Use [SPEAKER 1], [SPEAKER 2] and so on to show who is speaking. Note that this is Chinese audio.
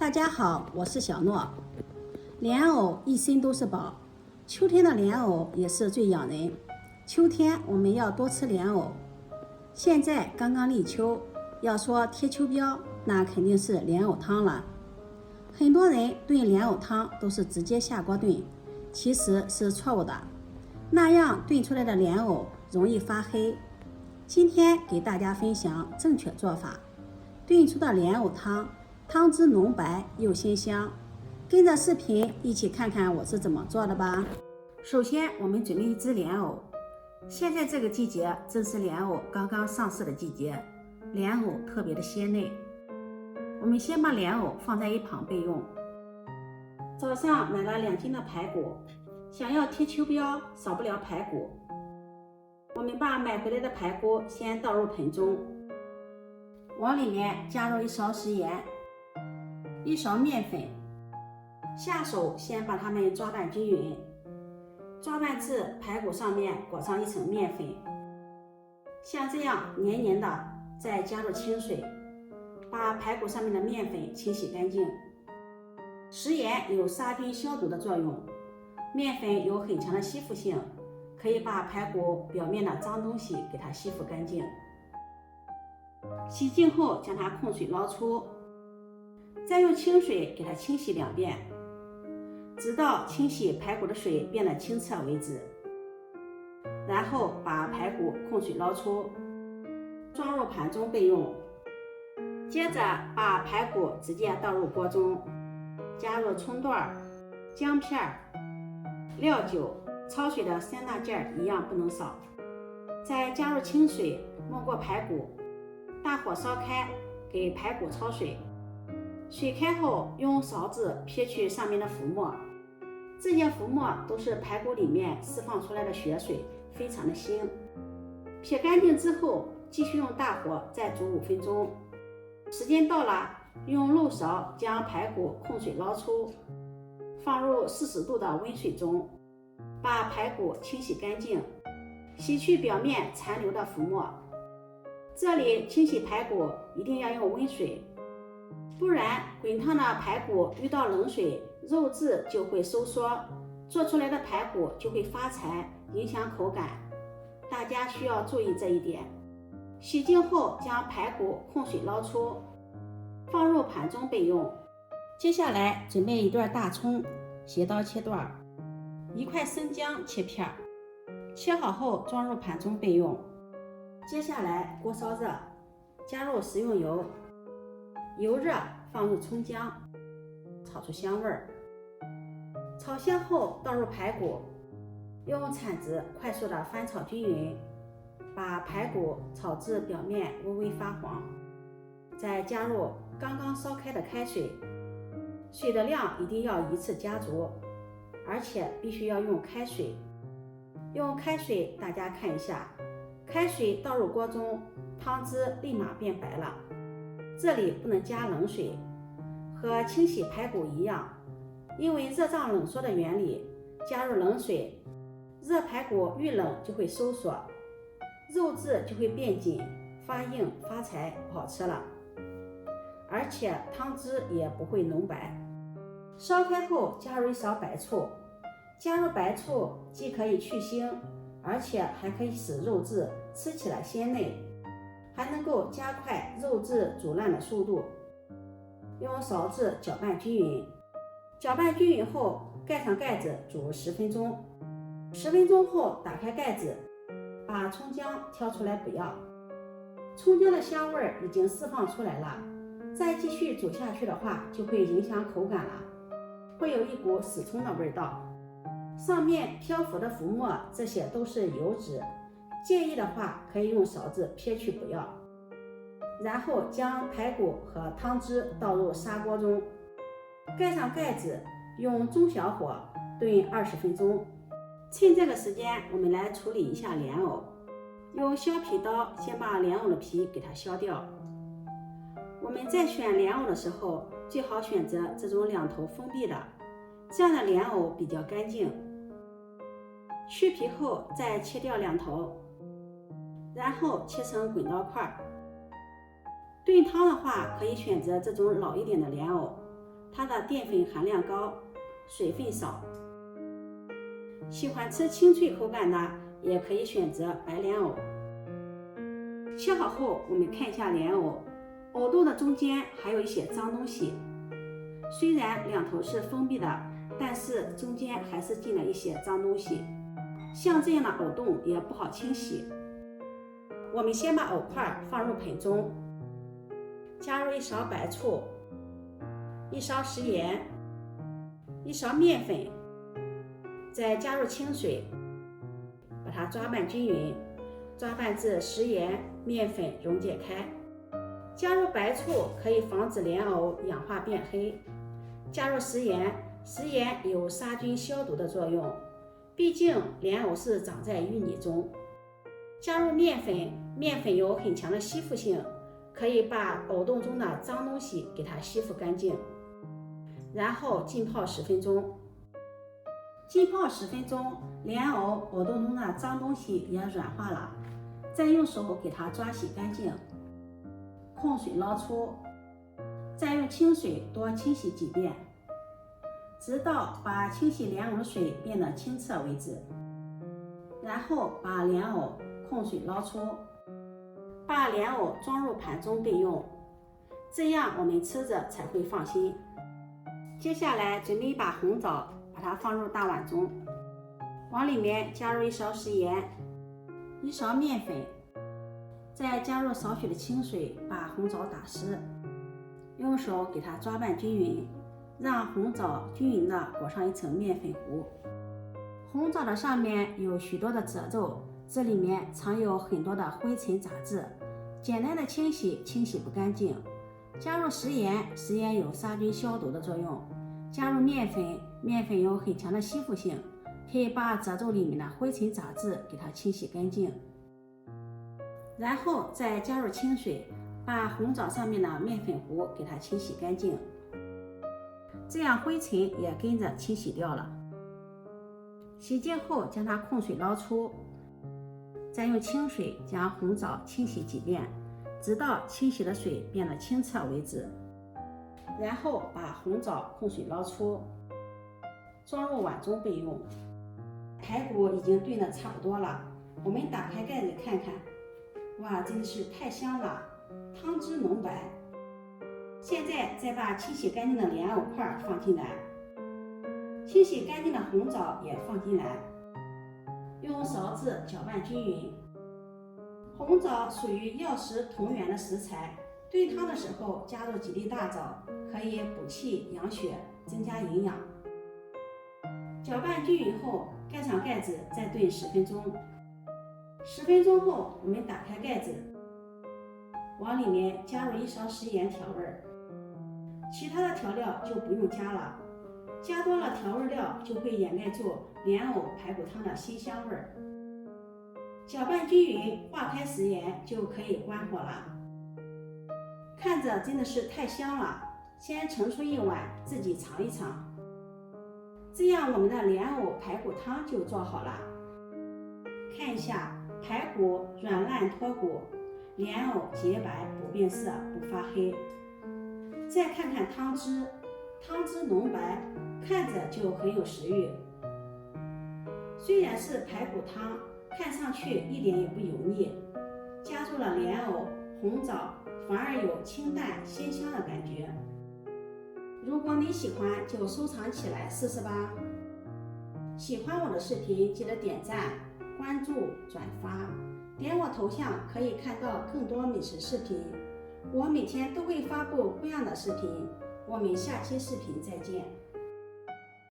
[SPEAKER 1] 大家好，我是小诺。莲藕一身都是宝，秋天的莲藕也是最养人。秋天我们要多吃莲藕。现在刚刚立秋，要说贴秋膘，那肯定是莲藕汤了。很多人炖莲藕汤都是直接下锅炖，其实是错误的，那样炖出来的莲藕容易发黑。今天给大家分享正确做法，炖出的莲藕汤，汤汁浓白又鲜香。跟着视频一起看看我是怎么做的吧。首先我们准备一只莲藕，现在这个季节正是莲藕刚刚上市的季节，莲藕特别的鲜嫩。我们先把莲藕放在一旁备用。早上买了2斤的排骨，想要贴秋膘少不了排骨。我们把买回来的排骨先倒入盆中，往里面加入1勺食盐，1勺面粉，下手先把它们抓拌均匀，抓拌至排骨上面裹上一层面粉，像这样黏黏的，再加入清水，把排骨上面的面粉清洗干净。食盐有杀菌消毒的作用，面粉有很强的吸附性，可以把排骨表面的脏东西给它吸附干净。洗净后将它控水捞出，再用清水给它清洗2遍，直到清洗排骨的水变得清澈为止。然后把排骨控水捞出，装入盘中备用。接着把排骨直接倒入锅中，加入葱段、姜片、料酒，焯水的3大件一样不能少。再加入清水没过排骨，大火烧开，给排骨焯水。水开后用勺子撇去上面的浮沫，这些浮沫都是排骨里面释放出来的血水，非常的腥。撇干净之后，继续用大火再煮5分钟。时间到了，用漏勺将排骨控水捞出，放入40度的温水中，把排骨清洗干净，洗去表面残留的浮沫。这里清洗排骨一定要用温水，不然滚烫的排骨遇到冷水，肉质就会收缩，做出来的排骨就会发柴，影响口感。大家需要注意这一点。洗净后将排骨控水捞出，放入盘中备用。接下来准备1段大葱，斜刀切段，1块生姜切片，切好后装入盘中备用。接下来锅烧热，加入食用油，油热放入葱姜，炒出香味儿。炒香后倒入排骨，用铲子快速的翻炒均匀，把排骨炒至表面微微发黄，再加入刚刚烧开的开水，水的量一定要一次加足，而且必须要用开水。用开水大家看一下，开水倒入锅中，汤汁立马变白了。这里不能加冷水，和清洗排骨一样，因为热胀冷缩的原理，加入冷水，热排骨遇冷就会收缩，肉质就会变紧、发硬、发柴，不好吃了，而且汤汁也不会浓白。烧开后加入1勺白醋，加入白醋既可以去腥，而且还可以使肉质吃起来鲜嫩，还能够加快肉质煮烂的速度。用勺子搅拌均匀，搅拌均匀后盖上盖子煮10分钟。10分钟后打开盖子，把葱姜挑出来不要，葱姜的香味已经释放出来了，再继续煮下去的话就会影响口感了，会有一股死葱的味道。上面漂浮的浮沫，这些都是油脂，介意的话可以用勺子撇去不要。然后将排骨和汤汁倒入砂锅中，盖上盖子，用中小火炖20分钟。趁这个时间，我们来处理一下莲藕。用削皮刀先把莲藕的皮给它削掉。我们在选莲藕的时候，最好选择这种2头封闭的，这样的莲藕比较干净。去皮后再切掉2头，然后切成滚刀块。炖汤的话，可以选择这种老一点的莲藕，它的淀粉含量高，水分少。喜欢吃清脆口感的，也可以选择白莲藕。切好后，我们看一下莲藕，藕洞的中间还有一些脏东西，虽然两头是封闭的，但是中间还是进了一些脏东西。像这样的藕洞也不好清洗。我们先把藕块放入盆中，加入1勺白醋、1勺食盐、1勺面粉，再加入清水，把它抓拌均匀，抓拌至食盐、面粉溶解开。加入白醋可以防止莲藕氧化变黑。加入食盐，食盐有杀菌消毒的作用，毕竟莲藕是长在淤泥中。加入面粉，面粉有很强的吸附性，可以把藕洞中的脏东西给它吸附干净。然后浸泡10分钟。浸泡10分钟，莲藕藕洞中的脏东西也软化了，再用手给它抓洗干净，控水捞出，再用清水多清洗几遍，直到把清洗莲藕的水变得清澈为止。然后把莲藕控水捞出，把莲藕装入盘中备用，这样我们吃着才会放心。接下来准备一把红枣，把它放入大碗中，往里面加入1勺食盐、1勺面粉，再加入少许的清水，把红枣打湿，用手给它抓拌均匀，让红枣均匀地裹上一层面粉糊。红枣的上面有许多的褶皱，这里面藏有很多的灰尘杂质，简单的清洗不干净。加入食盐，食盐有杀菌消毒的作用。加入面粉，面粉有很强的吸附性，可以把褶皱里面的灰尘杂质给它清洗干净。然后再加入清水，把红枣上面的面粉糊给它清洗干净，这样灰尘也跟着清洗掉了。洗净后将它控水捞出，再用清水将红枣清洗几遍，直到清洗的水变得清澈为止。然后把红枣控水捞出，装入碗中备用。排骨已经炖得差不多了，我们打开盖子看看，哇，真的是太香了，汤汁浓白。现在再把清洗干净的莲藕块放进来，清洗干净的红枣也放进来，用勺子搅拌均匀。红枣属于药食同源的食材，炖汤的时候加入几粒大枣，可以补气养血，增加营养。搅拌均匀后，盖上盖子再炖10分钟。10分钟后，我们打开盖子，往里面加入1勺食盐调味，其他的调料就不用加了，加多了调味料就会掩盖住莲藕排骨汤的鲜香味儿。搅拌均匀，化开食盐就可以关火了。看着真的是太香了，先盛出一碗自己尝一尝。这样我们的莲藕排骨汤就做好了。看一下，排骨软烂脱骨，莲藕洁白不变色不发黑。再看看汤汁，汤汁浓白，看着就很有食欲。虽然是排骨汤，看上去一点也不油腻，加入了莲藕、红枣，反而有清淡鲜香的感觉。如果你喜欢，就收藏起来试试吧。喜欢我的视频，记得点赞、关注、转发，点我头像可以看到更多美食视频。我每天都会发布不一样的视频，我们下期视频再见。